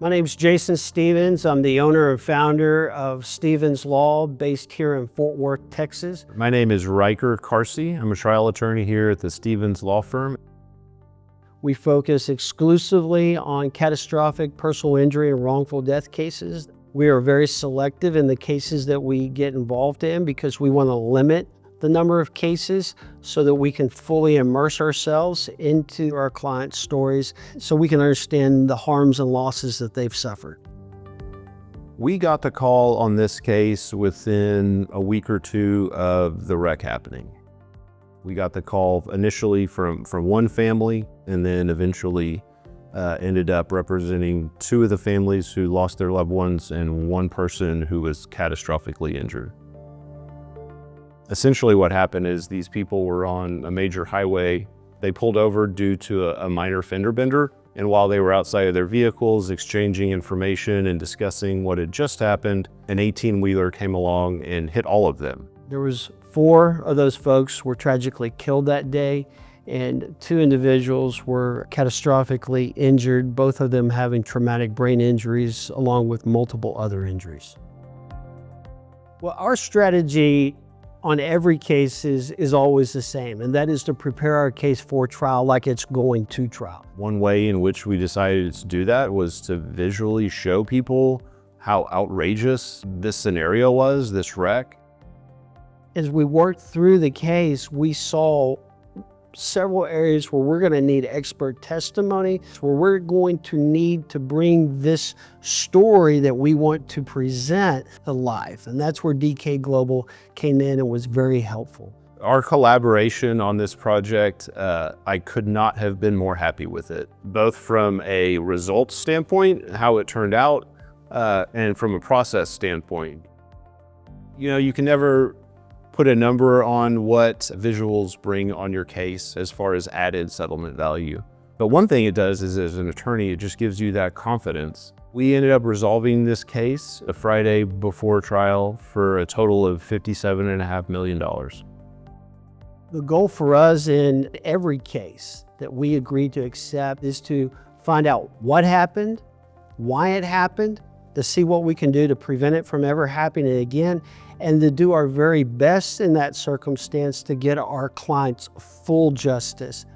My name is Jason Stevens. I'm the owner and founder of Stevens Law, based here in Fort Worth, Texas. My name is Riker Carsey. I'm a trial attorney here at the Stevens Law Firm. We focus exclusively on catastrophic personal injury and wrongful death cases. We are very selective in the cases that we get involved in because we want to limit the number of cases so that we can fully immerse ourselves into our clients' stories so we can understand the harms and losses that they've suffered. We got the call on this case within a week or two of the wreck happening. We got the call initially from one family and then eventually ended up representing two of the families who lost their loved ones and one person who was catastrophically injured. Essentially what happened is these people were on a major highway. They pulled over due to a minor fender bender, and while they were outside of their vehicles exchanging information and discussing what had just happened, an 18-wheeler came along and hit all of them. There was 4 of those folks were tragically killed that day, and 2 individuals were catastrophically injured, both of them having traumatic brain injuries along with multiple other injuries. Well, our strategy on every case is always the same, and that is to prepare our case for trial like it's going to trial. One way in which we decided to do that was to visually show people how outrageous this scenario was, this wreck. As we worked through the case, we saw several areas where we're going to need expert testimony, where we're going to need to bring this story that we want to present to life. And that's where DK Global came in and was very helpful. Our collaboration on this project, I could not have been more happy with it, both from a results standpoint, how it turned out, and from a process standpoint. You know, you can never put a number on what visuals bring on your case as far as added settlement value. But one thing it does is, as an attorney, it just gives you that confidence. We ended up resolving this case a Friday before trial for a total of $57.5 million. The goal for us in every case that we agree to accept is to find out what happened, why it happened, to see what we can do to prevent it from ever happening again, and to do our very best in that circumstance to get our clients full justice.